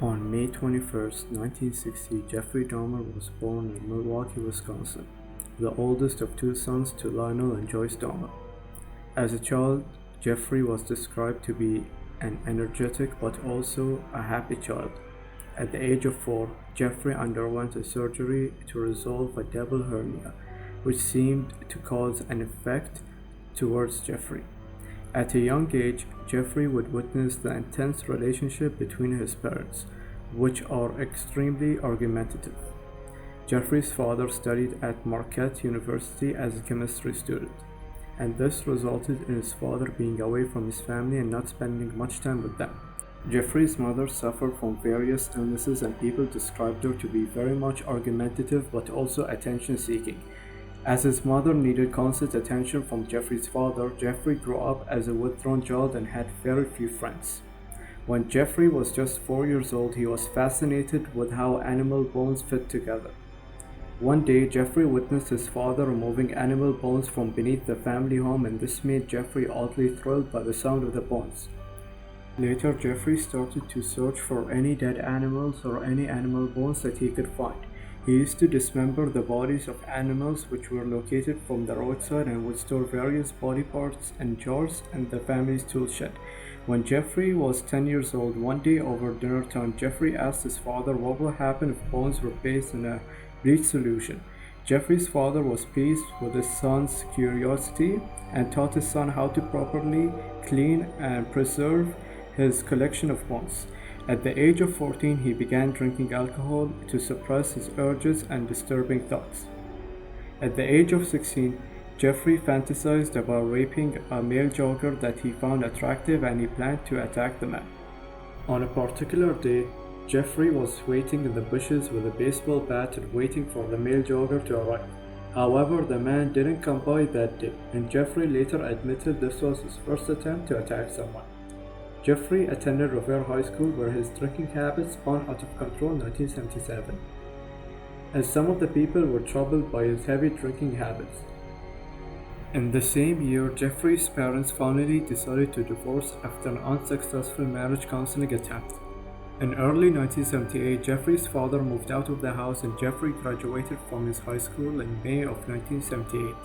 On May 21, 1960, Jeffrey Dahmer was born in Milwaukee, Wisconsin, the oldest of two sons to Lionel and Joyce Dahmer. As a child, Jeffrey was described to be an energetic but also a happy child. At the age of 4, Jeffrey underwent a surgery to resolve a double hernia, which seemed to cause an effect towards Jeffrey. At a young age, Jeffrey would witness the intense relationship between his parents, which are extremely argumentative. Jeffrey's father studied at Marquette University as a chemistry student, and this resulted in his father being away from his family and not spending much time with them. Jeffrey's mother suffered from various illnesses, and people described her to be very much argumentative but also attention-seeking. As his mother needed constant attention from Jeffrey's father, Jeffrey grew up as a withdrawn child and had very few friends. When Jeffrey was just 4 years old, he was fascinated with how animal bones fit together. One day, Jeffrey witnessed his father removing animal bones from beneath the family home, and this made Jeffrey oddly thrilled by the sound of the bones. Later, Jeffrey started to search for any dead animals or any animal bones that he could find. He used to dismember the bodies of animals which were located from the roadside and would store various body parts in jars in the family's tool shed. When Jeffrey was 10 years old, one day over dinner time, Jeffrey asked his father what would happen if bones were placed in a bleach solution. Jeffrey's father was pleased with his son's curiosity and taught his son how to properly clean and preserve his collection of bones. At the age of 14, he began drinking alcohol to suppress his urges and disturbing thoughts. At the age of 16, Jeffrey fantasized about raping a male jogger that he found attractive, and he planned to attack the man. On a particular day, Jeffrey was waiting in the bushes with a baseball bat and waiting for the male jogger to arrive. However, the man didn't come by that day, and Jeffrey later admitted this was his first attempt to attack someone. Jeffrey attended Revere High School, where his drinking habits spun out of control in 1977, as some of the people were troubled by his heavy drinking habits. In the same year, Jeffrey's parents finally decided to divorce after an unsuccessful marriage counseling attempt. In early 1978, Jeffrey's father moved out of the house, and Jeffrey graduated from his high school in May of 1978.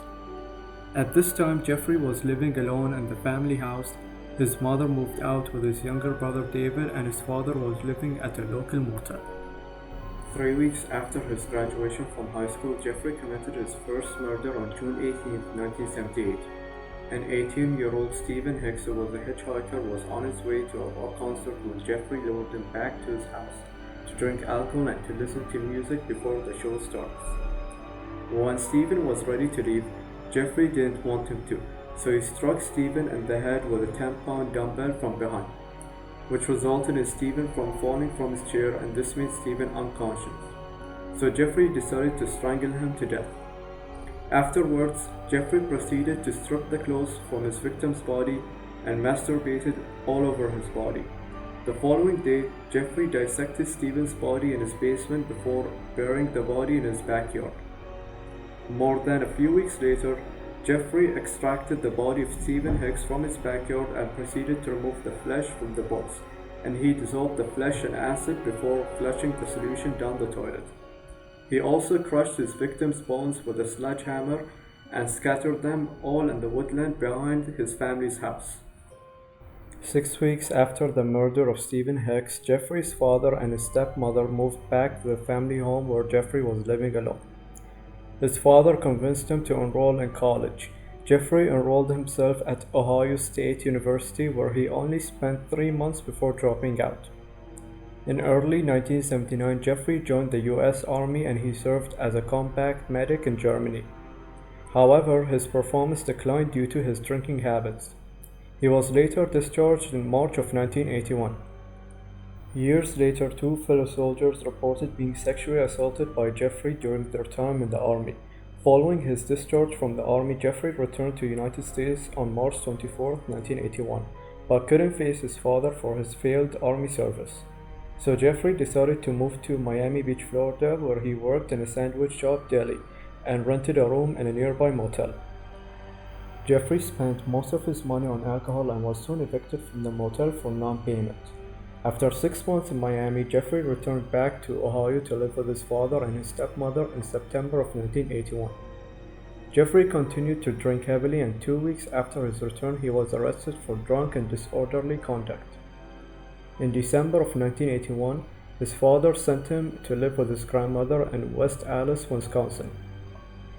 At this time, Jeffrey was living alone in the family house. His mother moved out with his younger brother David, and his father was living at a local motel. 3 weeks after his graduation from high school, Jeffrey committed his first murder on June 18, 1978. An 18-year-old Stephen Hicks, who was a hitchhiker, was on his way to a rock concert when Jeffrey lured him back to his house to drink alcohol and to listen to music before the show starts. When Stephen was ready to leave, Jeffrey didn't want him to, so he struck Stephen in the head with a 10-pound dumbbell from behind, which resulted in Stephen from falling from his chair, and this made Stephen unconscious. So Jeffrey decided to strangle him to death. Afterwards, Jeffrey proceeded to strip the clothes from his victim's body and masturbated all over his body. The following day, Jeffrey dissected Stephen's body in his basement before burying the body in his backyard. More than a few weeks later, Jeffrey extracted the body of Stephen Hicks from his backyard and proceeded to remove the flesh from the bones, and he dissolved the flesh in acid before flushing the solution down the toilet. He also crushed his victim's bones with a sledgehammer and scattered them all in the woodland behind his family's house. 6 weeks after the murder of Stephen Hicks, Jeffrey's father and his stepmother moved back to the family home where Jeffrey was living alone. His father convinced him to enroll in college. Jeffrey enrolled himself at Ohio State University, where he only spent 3 months before dropping out. In early 1979, Jeffrey joined the U.S. Army, and he served as a combat medic in Germany. However, his performance declined due to his drinking habits. He was later discharged in March of 1981. Years later, 2 fellow soldiers reported being sexually assaulted by Jeffrey during their time in the Army. Following his discharge from the Army, Jeffrey returned to the United States on March 24, 1981, but couldn't face his father for his failed Army service. So Jeffrey decided to move to Miami Beach, Florida, where he worked in a sandwich shop deli and rented a room in a nearby motel. Jeffrey spent most of his money on alcohol and was soon evicted from the motel for non-payment. After 6 months in Miami, Jeffrey returned back to Ohio to live with his father and his stepmother in September of 1981. Jeffrey continued to drink heavily, and 2 weeks after his return, he was arrested for drunk and disorderly conduct. In December of 1981, his father sent him to live with his grandmother in West Allis, Wisconsin.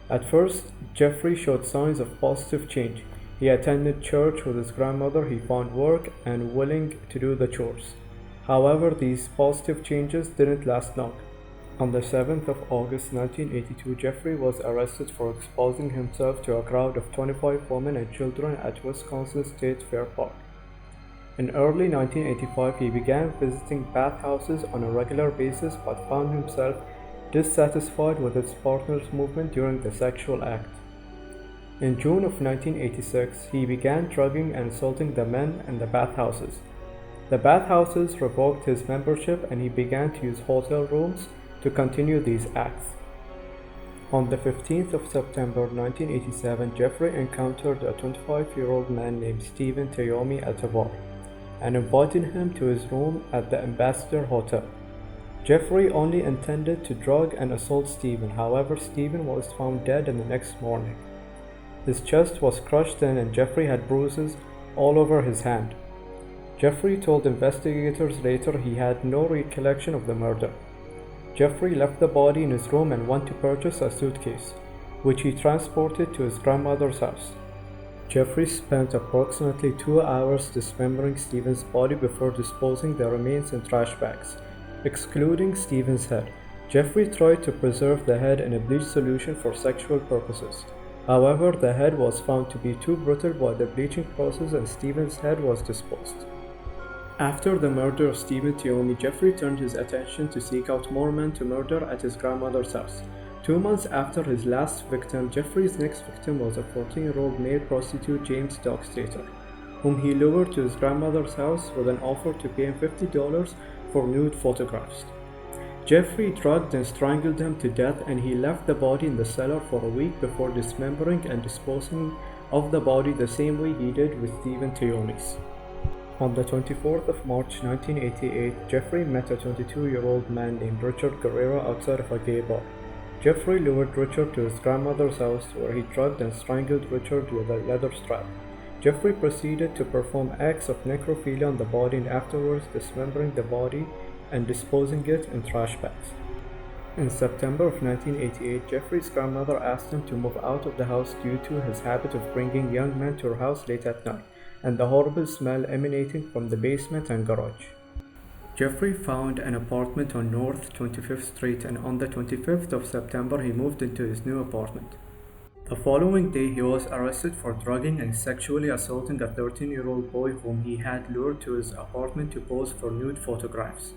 At first, Jeffrey showed signs of positive change. He attended church with his grandmother, he found work, and willing to do the chores. However, these positive changes didn't last long. On the 7th of August 1982, Jeffrey was arrested for exposing himself to a crowd of 25 women and children at Wisconsin State Fair Park. In early 1985, he began visiting bathhouses on a regular basis but found himself dissatisfied with his partner's movement during the sexual act. In June of 1986, he began drugging and assaulting the men in the bathhouses. The bathhouses revoked his membership and he began to use hotel rooms to continue these acts. On the 15th of September 1987, Jeffrey encountered a 25-year-old man named Stephen Tayomi at a bar and invited him to his room at the Ambassador Hotel. Jeffrey only intended to drug and assault Stephen. However, Stephen was found dead the next morning. His chest was crushed in and Jeffrey had bruises all over his hand. Jeffrey told investigators later he had no recollection of the murder. Jeffrey left the body in his room and went to purchase a suitcase, which he transported to his grandmother's house. Jeffrey spent approximately 2 hours dismembering Stephen's body before disposing the remains in trash bags, excluding Stephen's head. Jeffrey tried to preserve the head in a bleach solution for sexual purposes. However, the head was found to be too brittle by the bleaching process and Stephen's head was disposed. After the murder of Stephen Tayomi, Jeffrey turned his attention to seek out more men to murder at his grandmother's house. 2 months after his last victim, Jeffrey's next victim was a 14-year-old male prostitute, James Dockstater, whom he lured to his grandmother's house with an offer to pay him $50 for nude photographs. Jeffrey drugged and strangled him to death, and he left the body in the cellar for a week before dismembering and disposing of the body the same way he did with Stephen Tayomi's. On the 24th of March 1988, Jeffrey met a 22-year-old man named Richard Guerrero outside of a gay bar. Jeffrey lured Richard to his grandmother's house where he drugged and strangled Richard with a leather strap. Jeffrey proceeded to perform acts of necrophilia on the body and afterwards dismembering the body and disposing it in trash bags. In September of 1988, Jeffrey's grandmother asked him to move out of the house due to his habit of bringing young men to her house late at night and the horrible smell emanating from the basement and garage. Jeffrey found an apartment on North 25th Street, and on the 25th of September he moved into his new apartment. The following day he was arrested for drugging and sexually assaulting a 13-year-old boy whom he had lured to his apartment to pose for nude photographs.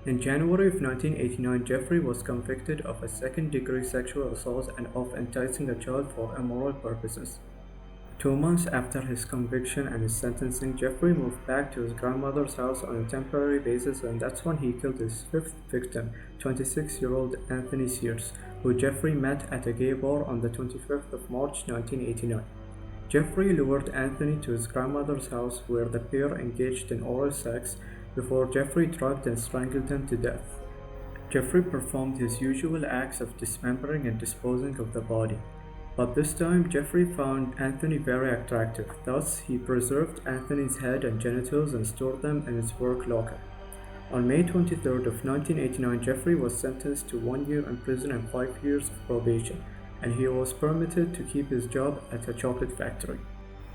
In January of 1989, Jeffrey was convicted of a second-degree sexual assault and of enticing a child for immoral purposes. 2 months after his conviction and his sentencing, Jeffrey moved back to his grandmother's house on a temporary basis, and that's when he killed his fifth victim, 26-year-old Anthony Sears, who Jeffrey met at a gay bar on the 25th of March 1989. Jeffrey lured Anthony to his grandmother's house where the pair engaged in oral sex before Jeffrey drugged and strangled him to death. Jeffrey performed his usual acts of dismembering and disposing of the body. But this time, Jeffrey found Anthony very attractive. Thus, he preserved Anthony's head and genitals and stored them in his work locker. On May 23rd of 1989, Jeffrey was sentenced to 1 year in prison and 5 years of probation, and he was permitted to keep his job at a chocolate factory.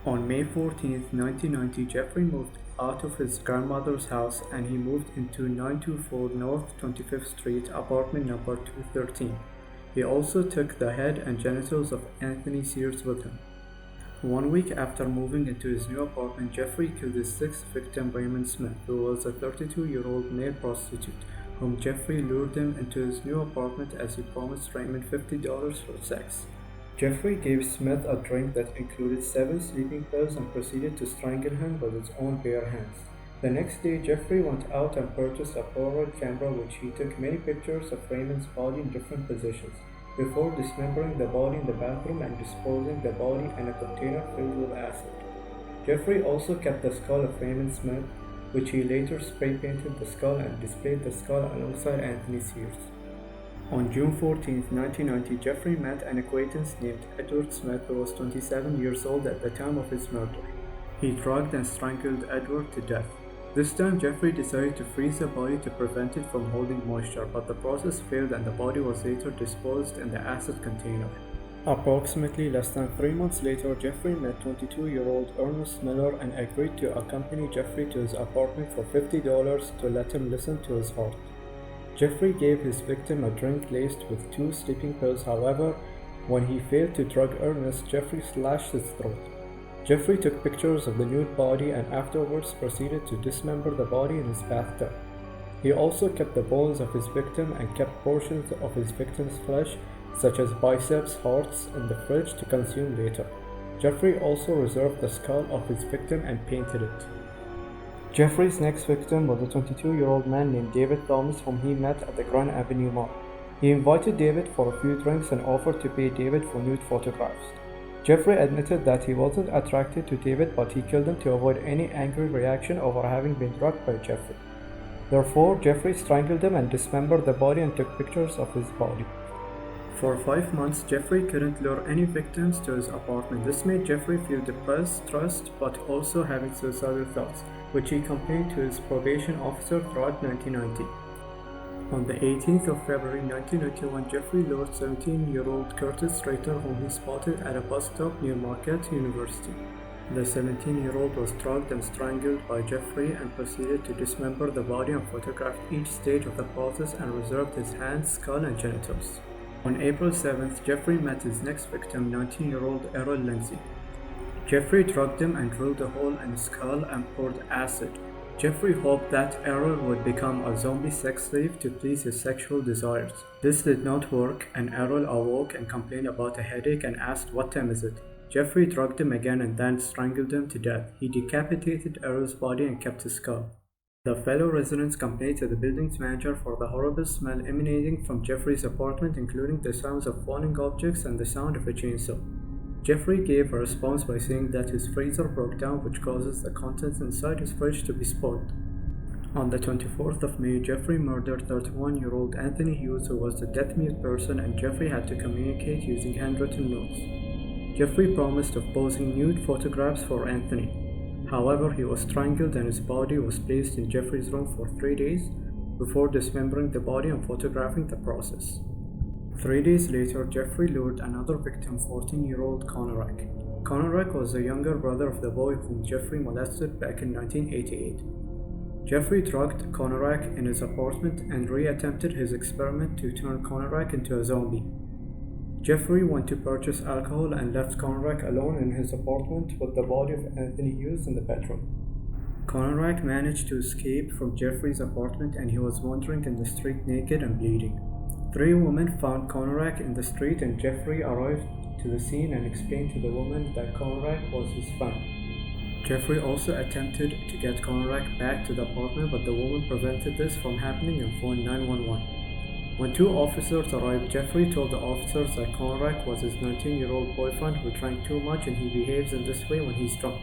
On May 14th, 1990, Jeffrey moved out of his grandmother's house and he moved into 924 North 25th Street, apartment number 213. He also took the head and genitals of Anthony Sears with him. 1 week after moving into his new apartment, Jeffrey killed his sixth victim, Raymond Smith, who was a 32-year-old male prostitute, whom Jeffrey lured him into his new apartment as he promised Raymond $50 for sex. Jeffrey gave Smith a drink that included 7 sleeping pills and proceeded to strangle him with his own bare hands. The next day, Jeffrey went out and purchased a Polaroid camera which he took many pictures of Raymond's body in different positions, before dismembering the body in the bathroom and disposing the body in a container filled with acid. Jeffrey also kept the skull of Raymond Smith which he later spray-painted the skull and displayed the skull alongside Anthony's ears. On June 14, 1990, Jeffrey met an acquaintance named Edward Smith, who was 27 years old at the time of his murder. He drugged and strangled Edward to death. This time, Jeffrey decided to freeze the body to prevent it from holding moisture, but the process failed and the body was later disposed in the acid container. Approximately less than 3 months later, Jeffrey met 22-year-old Ernest Miller and agreed to accompany Jeffrey to his apartment for $50 to let him listen to his heart. Jeffrey gave his victim a drink laced with 2 sleeping pills. However, when he failed to drug Ernest, Jeffrey slashed his throat. Jeffrey took pictures of the nude body and afterwards proceeded to dismember the body in his bathtub. He also kept the bones of his victim and kept portions of his victim's flesh, such as biceps, hearts, in the fridge to consume later. Jeffrey also reserved the skull of his victim and painted it. Jeffrey's next victim was a 22-year-old man named David Thomas, whom he met at the Grand Avenue Mall. He invited David for a few drinks and offered to pay David for nude photographs. Jeffrey admitted that he wasn't attracted to David, but he killed him to avoid any angry reaction over having been drugged by Jeffrey. Therefore, Jeffrey strangled him and dismembered the body and took pictures of his body. For 5 months, Jeffrey couldn't lure any victims to his apartment. This made Jeffrey feel depressed, stressed, but also having suicidal thoughts, which he complained to his probation officer throughout 1990. On the 18th of February 1991, Jeffrey lured 17-year-old Curtis Strater, whom he spotted at a bus stop near Marquette University. The 17-year-old was drugged and strangled by Jeffrey and proceeded to dismember the body and photographed each stage of the process and reserved his hands, skull, and genitals. On April 7th, Jeffrey met his next victim, 19-year-old Errol Lindsay. Jeffrey drugged him and drilled a hole in his skull and poured acid. Jeffrey hoped that Errol would become a zombie sex slave to please his sexual desires. This did not work, and Errol awoke and complained about a headache and asked, "What time is it?" Jeffrey drugged him again and then strangled him to death. He decapitated Errol's body and kept his skull. The fellow residents complained to the building's manager for the horrible smell emanating from Jeffrey's apartment, including the sounds of falling objects and the sound of a chainsaw. Jeffrey gave a response by saying that his freezer broke down, which causes the contents inside his fridge to be spoiled. On the 24th of May, Jeffrey murdered 31-year-old Anthony Hughes, who was the deaf-mute person, and Jeffrey had to communicate using handwritten notes. Jeffrey promised of posing nude photographs for Anthony. However, he was strangled and his body was placed in Jeffrey's room for 3 days before dismembering the body and photographing the process. 3 days later, Jeffrey lured another victim, 14-year-old Conorak. Conorak was the younger brother of the boy whom Jeffrey molested back in 1988. Jeffrey drugged Conorak in his apartment and re-attempted his experiment to turn Conorak into a zombie. Jeffrey went to purchase alcohol and left Conorak alone in his apartment with the body of Anthony Hughes in the bedroom. Conorak managed to escape from Jeffrey's apartment and he was wandering in the street naked and bleeding. 3 women found Conorak in the street and Jeffrey arrived to the scene and explained to the woman that Conorak was his friend. Jeffrey also attempted to get Conorak back to the apartment, but the woman prevented this from happening and phoned 911. When 2 officers arrived, Jeffrey told the officers that Conorak was his 19-year-old boyfriend who drank too much and he behaves in this way when he's drunk.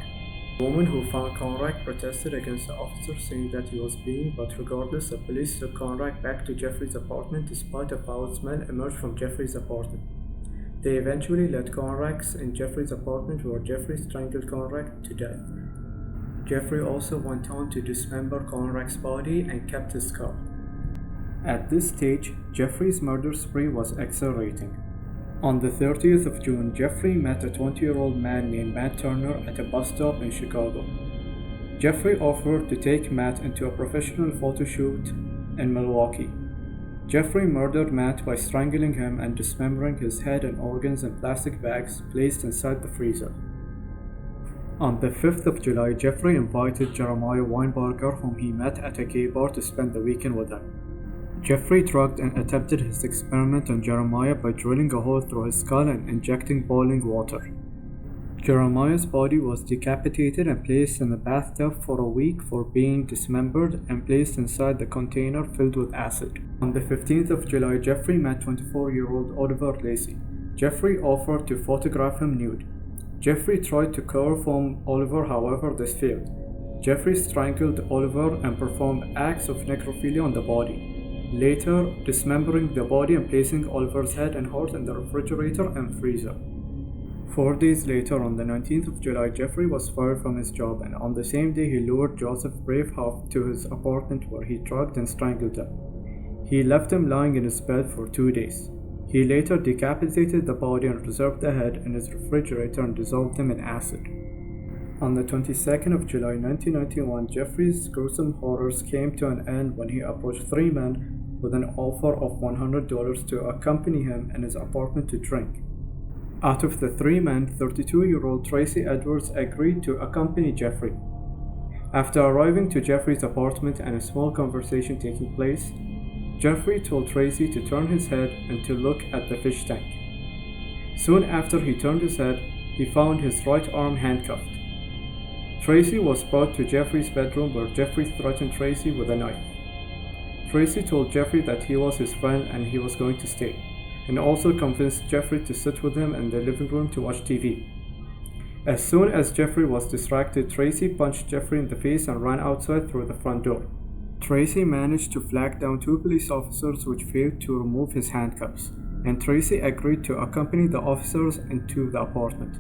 The woman who found Conorak protested against the officer, saying that he was bleeding, but regardless, the police took Conorak back to Jeffrey's apartment despite a foul smell emerged from Jeffrey's apartment. They eventually let Conorak in Jeffrey's apartment, where Jeffrey strangled Conorak to death. Jeffrey also went on to dismember Conorak's body and kept his skull. At this stage, Jeffrey's murder spree was accelerating. On the 30th of June, Jeffrey met a 20-year-old man named Matt Turner at a bus stop in Chicago. Jeffrey offered to take Matt into a professional photo shoot in Milwaukee. Jeffrey murdered Matt by strangling him and dismembering his head and organs in plastic bags placed inside the freezer. On the 5th of July, Jeffrey invited Jeremiah Weinberger, whom he met at a gay bar, to spend the weekend with him. Jeffrey drugged and attempted his experiment on Jeremiah by drilling a hole through his skull and injecting boiling water. Jeremiah's body was decapitated and placed in a bathtub for a week for being dismembered and placed inside the container filled with acid. On the 15th of July, Jeffrey met 24-year-old Oliver Lacey. Jeffrey offered to photograph him nude. Jeffrey tried to chloroform Oliver, however this failed. Jeffrey strangled Oliver and performed acts of necrophilia on the body, later dismembering the body and placing Oliver's head and heart in the refrigerator and freezer. 4 days later, on the 19th of July, Jeffrey was fired from his job, and on the same day he lured Joseph Braveheart to his apartment where he drugged and strangled him. He left him lying in his bed for 2 days. He later decapitated the body and preserved the head in his refrigerator and dissolved him in acid. On the 22nd of July 1991, Jeffrey's gruesome horrors came to an end when he approached 3 men with an offer of $100 to accompany him in his apartment to drink. Out of the 3 men, 32-year-old Tracy Edwards agreed to accompany Jeffrey. After arriving to Jeffrey's apartment and a small conversation taking place, Jeffrey told Tracy to turn his head and to look at the fish tank. Soon after he turned his head, he found his right arm handcuffed. Tracy was brought to Jeffrey's bedroom where Jeffrey threatened Tracy with a knife. Tracy told Jeffrey that he was his friend and he was going to stay, and also convinced Jeffrey to sit with him in the living room to watch TV. As soon as Jeffrey was distracted, Tracy punched Jeffrey in the face and ran outside through the front door. Tracy managed to flag down 2 police officers which failed to remove his handcuffs, and Tracy agreed to accompany the officers into the apartment.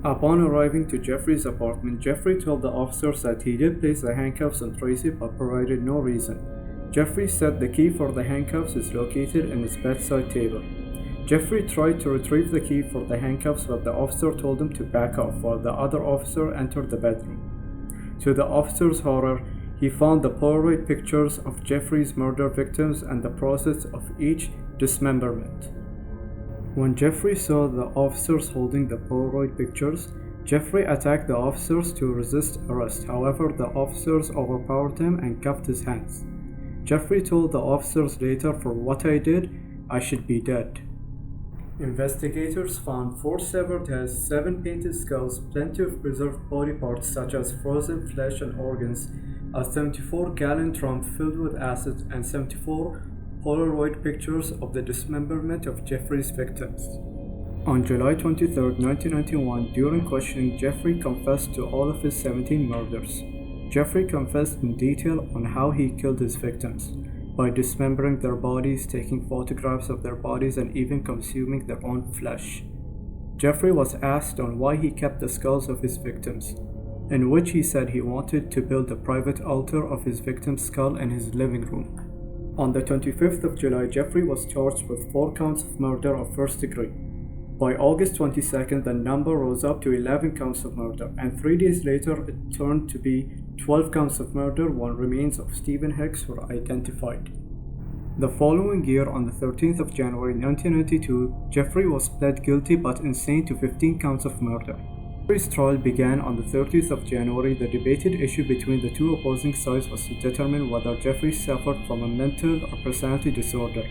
Upon arriving to Jeffrey's apartment, Jeffrey told the officers that he did place the handcuffs on Tracy but provided no reason. Jeffrey said the key for the handcuffs is located in his bedside table. Jeffrey tried to retrieve the key for the handcuffs, but the officer told him to back off while the other officer entered the bedroom. To the officer's horror, he found the Polaroid pictures of Jeffrey's murder victims and the process of each dismemberment. When Jeffrey saw the officers holding the Polaroid pictures, Jeffrey attacked the officers to resist arrest. However, the officers overpowered him and cuffed his hands. Jeffrey told the officers later, "For what I did, I should be dead." Investigators found 4 severed heads, 7 painted skulls, plenty of preserved body parts such as frozen flesh and organs, a 74-gallon drum filled with acid, and 74 Polaroid pictures of the dismemberment of Jeffrey's victims. On July 23, 1991, during questioning, Jeffrey confessed to all of his 17 murders. Jeffrey confessed in detail on how he killed his victims, by dismembering their bodies, taking photographs of their bodies, and even consuming their own flesh. Jeffrey was asked on why he kept the skulls of his victims, in which he said he wanted to build a private altar of his victim's skull in his living room. On the 25th of July, Jeffrey was charged with 4 counts of murder of first degree. By August 22nd, the number rose up to 11 counts of murder, and 3 days later it turned to be 12 counts of murder when remains of Stephen Hicks were identified. The following year, on the 13th of January 1992, Jeffrey was pled guilty but insane to 15 counts of murder. Jeffrey's trial began on the 30th of January. The debated issue between the 2 opposing sides was to determine whether Jeffrey suffered from a mental or personality disorder.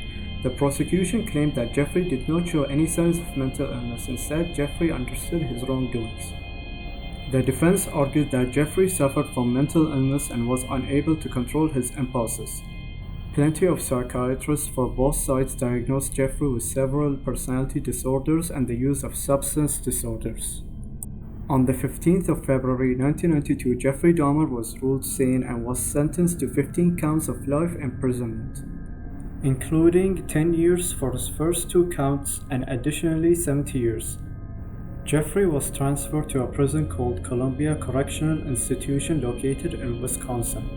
The prosecution claimed that Jeffrey did not show any signs of mental illness. Instead, Jeffrey understood his wrongdoings. The defense argued that Jeffrey suffered from mental illness and was unable to control his impulses. Plenty of psychiatrists for both sides diagnosed Jeffrey with several personality disorders and the use of substance disorders. On the 15th of February 1992, Jeffrey Dahmer was ruled sane and was sentenced to 15 counts of life imprisonment, including 10 years for his first 2 counts and additionally 70 years. Jeffrey was transferred to a prison called Columbia Correctional Institution located in Wisconsin.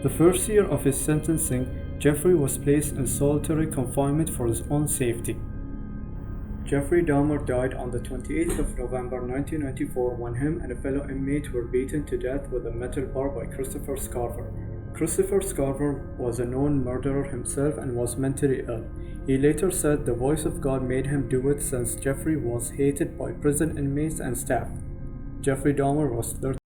The first year of his sentencing, Jeffrey was placed in solitary confinement for his own safety. Jeffrey Dahmer died on the 28th of November 1994 when him and a fellow inmate were beaten to death with a metal bar by Christopher Scarver. Christopher Scarver was a known murderer himself and was mentally ill. He later said the voice of God made him do it since Jeffrey was hated by prison inmates and staff. Jeffrey Dahmer was 30